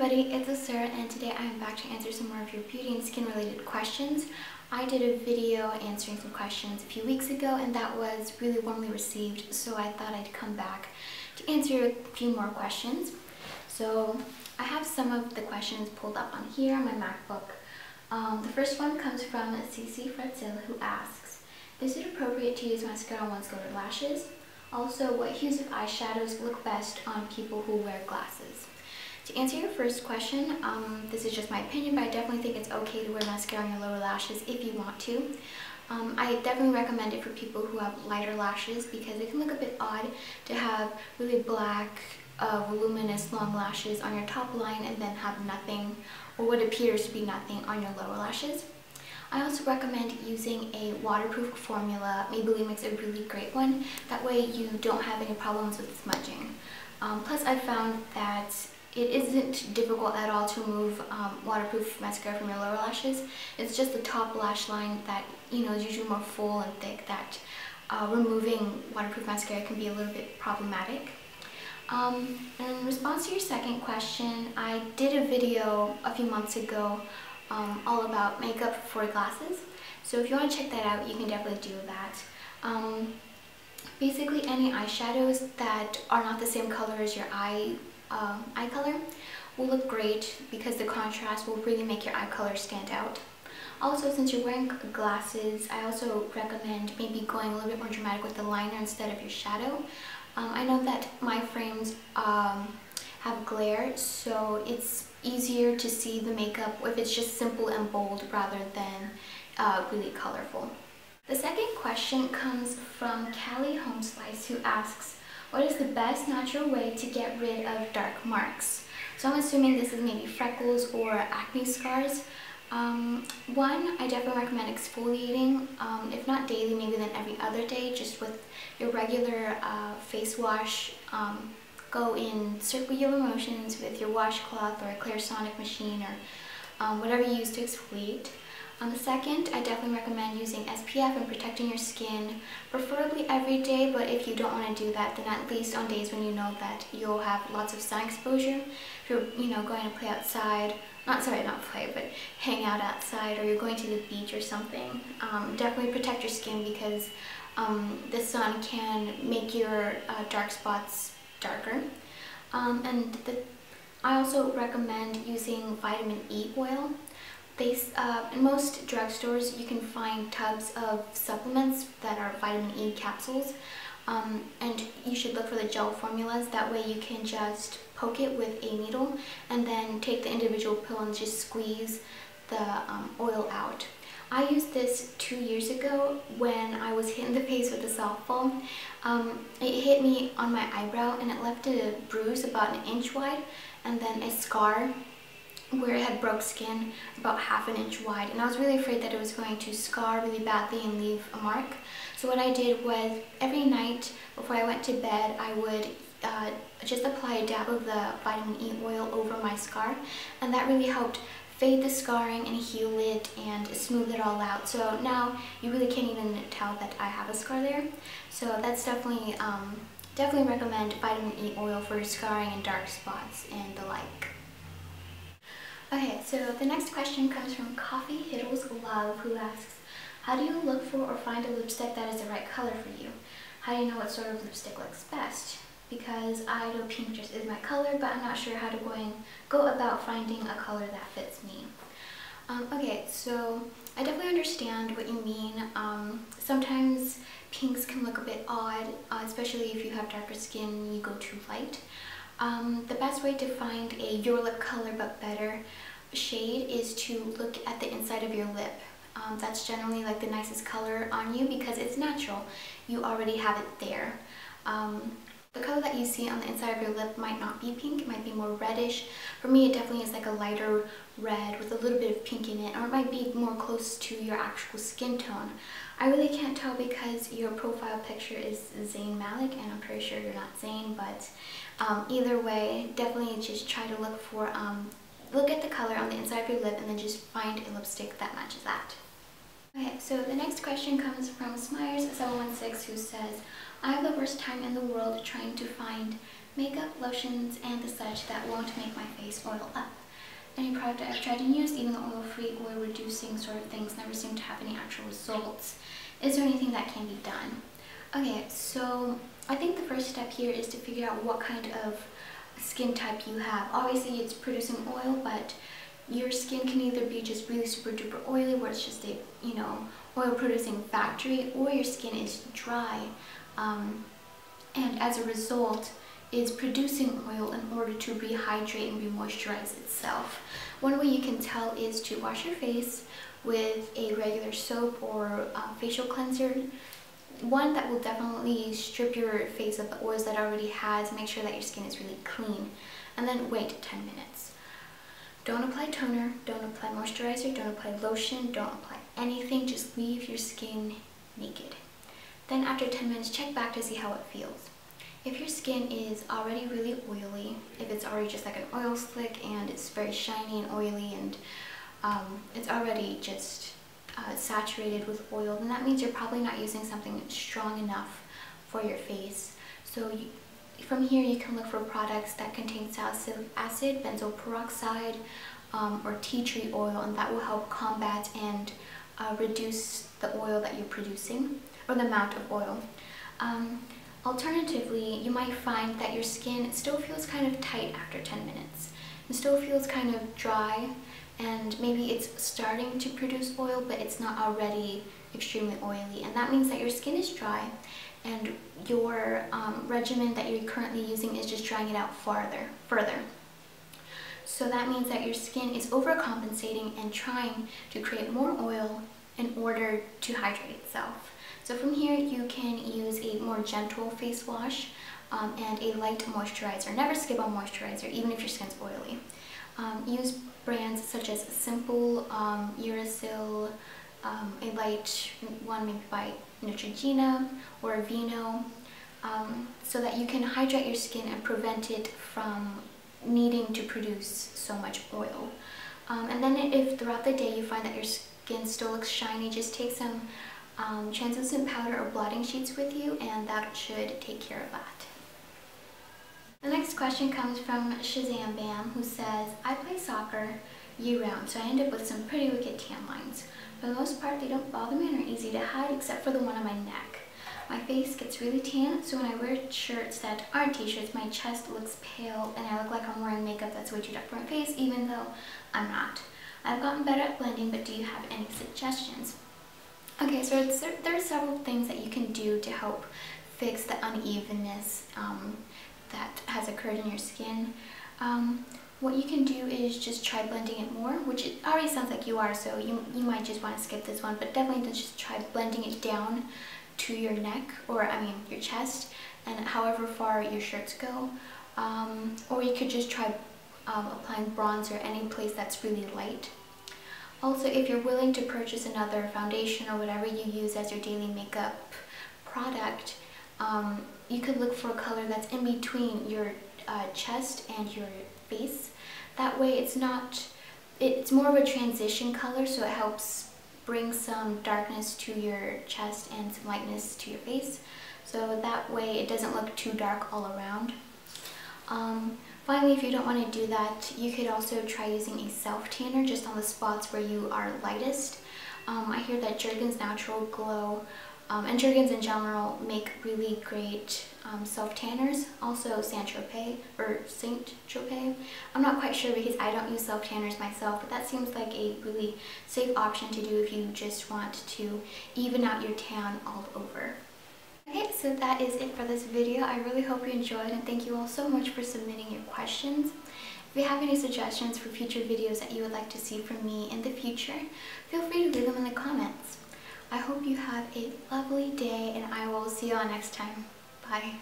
everybody, it's Lucero, and today I am back to answer some more of your beauty and skin related questions. I did a video answering some questions a few weeks ago and that was really warmly received, so I thought I'd come back to answer a few more questions. So I have some of the questions pulled up on here on my MacBook. The first one comes from Cece Fretzil, who asks, is it appropriate to use mascara on one's lower lashes? Also, what hues of eyeshadows look best on people who wear glasses? To answer your first question, this is just my opinion, but I definitely think it's okay to wear mascara on your lower lashes if you want to. I definitely recommend it for people who have lighter lashes because it can look a bit odd to have really black, voluminous long lashes on your top line and then have nothing, or what appears to be nothing, on your lower lashes. I also recommend using a waterproof formula. Maybelline makes a really great one. That way you don't have any problems with smudging. Plus I found that it isn't difficult at all to remove waterproof mascara from your lower lashes. It's just the top lash line that is usually more full and thick that removing waterproof mascara can be a little bit problematic. In response to your second question, I did a video a few months ago all about makeup for glasses. So if you want to check that out, you can definitely do that. Basically, any eyeshadows that are not the same color as your eye color will look great because the contrast will really make your eye color stand out. Also, since you're wearing glasses, I also recommend maybe going a little bit more dramatic with the liner instead of your shadow. I know that my frames have glare, so it's easier to see the makeup if it's just simple and bold rather than really colorful. The second question comes from Callie Homeslice, who asks, what is the best natural way to get rid of dark marks? So I'm assuming this is maybe freckles or acne scars. One, I definitely recommend exfoliating, if not daily, maybe then every other day, just with your regular face wash. Go in circular motions with your washcloth or a Clarisonic machine or whatever you use to exfoliate. The second, I definitely recommend using SPF and protecting your skin, preferably every day, but if you don't want to do that, then at least on days when you know that you'll have lots of sun exposure. If you're going to play outside, not play, but hang out outside, or you're going to the beach or something, definitely protect your skin because the sun can make your dark spots darker. I also recommend using vitamin E oil. In most drugstores you can find tubs of supplements that are vitamin E capsules, and you should look for the gel formulas. That way you can just poke it with a needle and then take the individual pill and just squeeze the oil out. I used this 2 years ago when I was hit in the face with a softball. It hit me on my eyebrow and it left a bruise about 1 inch wide and then a scar where it had broke skin about 1/2 inch wide, and I was really afraid that it was going to scar really badly and leave a mark. So what I did was every night before I went to bed, I would just apply a dab of the vitamin E oil over my scar, and that really helped fade the scarring and heal it and smooth it all out. So now you really can't even tell that I have a scar there. So that's definitely recommend vitamin E oil for scarring and dark spots and the like. Okay, so the next question comes from Coffee Hiddles Love, who asks, how do you look for or find a lipstick that is the right color for you? How do you know what sort of lipstick looks best? Because I know pink just is my color, but I'm not sure how to go about finding a color that fits me. Okay, so I definitely understand what you mean. Sometimes pinks can look a bit odd, especially if you have darker skin and you go too light. The best way to find a your lip color but better shade is to look at the inside of your lip. That's generally like the nicest color on you because it's natural. You already have it there. The color that you see on the inside of your lip might not be pink, it might be more reddish. For me, it definitely is like a lighter red with a little bit of pink in it, or it might be more close to your actual skin tone. I really can't tell because your profile picture is Zayn Malik, and I'm pretty sure you're not Zayn, but either way, definitely just try to look at the color on the inside of your lip and then just find a lipstick that matches that. Okay, so the next question comes from Smyers716, who says, I have the worst time in the world trying to find makeup, lotions, and the such that won't make my face oil up. Any product I've tried and used, even the oil-free, oil-reducing sort of things, never seem to have any actual results. Is there anything that can be done? Okay, so I think the first step here is to figure out what kind of skin type you have. Obviously it's producing oil, but your skin can either be just really super duper oily, where it's just a, you know, oil producing factory, or your skin is dry, and as a result is producing oil in order to rehydrate and remoisturize itself. One way you can tell is to wash your face with a regular soap or facial cleanser. One that will definitely strip your face of the oils that it already has, make sure that your skin is really clean, and then wait 10 minutes. Don't apply toner, don't apply moisturizer, don't apply lotion, don't apply anything, just leave your skin naked. Then after 10 minutes, check back to see how it feels. If your skin is already really oily, if it's already just like an oil slick and it's very shiny and oily and it's already just saturated with oil, then that means you're probably not using something strong enough for your face. So from here you can look for products that contain salicylic acid, benzoyl peroxide, or tea tree oil, and that will help combat and reduce the oil that you're producing, or the amount of oil. Alternatively, you might find that your skin still feels kind of tight after 10 minutes. It still feels kind of dry, and maybe it's starting to produce oil, but it's not already extremely oily. And that means that your skin is dry, and your regimen that you're currently using is just drying it out further. So that means that your skin is overcompensating and trying to create more oil in order to hydrate itself. So from here you can use a more gentle face wash and a light moisturizer. Never skip on moisturizer, even if your skin's oily. Use brands such as Simple, Uracil, a light one maybe by Neutrogena or Aveeno, so that you can hydrate your skin and prevent it from needing to produce so much oil. And then if throughout the day you find that your skin still looks shiny, just take some translucent powder or blotting sheets with you, and that should take care of that. The next question comes from Shazam Bam, who says, I play soccer year-round, so I end up with some pretty wicked tan lines. For the most part, they don't bother me and are easy to hide, except for the one on my neck. My face gets really tan, so when I wear shirts that aren't t-shirts, my chest looks pale and I look like I'm wearing makeup that's way too dark for my face, even though I'm not. I've gotten better at blending, but do you have any suggestions? Okay, so there are several things that you can do to help fix the unevenness that has occurred in your skin. What you can do is just try blending it more, which it already sounds like you are, so you might just want to skip this one, but definitely just try blending it down to your neck, or I mean your chest, and however far your shirts go. Or you could just try applying bronzer any place that's really light. Also, if you're willing to purchase another foundation or whatever you use as your daily makeup product, you could look for a color that's in between your chest and your face. That way it's more of a transition color, so it helps bring some darkness to your chest and some lightness to your face. So that way it doesn't look too dark all around. Finally, if you don't want to do that, you could also try using a self-tanner just on the spots where you are lightest. I hear that Jergens Natural Glow and Jergens in general make really great self-tanners. Also Saint-Tropez. I'm not quite sure because I don't use self-tanners myself, but that seems like a really safe option to do if you just want to even out your tan all over. Okay, so that is it for this video. I really hope you enjoyed, and thank you all so much for submitting your questions. If you have any suggestions for future videos that you would like to see from me in the future, feel free to leave them in the comments. I hope you have a lovely day, and I will see you all next time. Bye.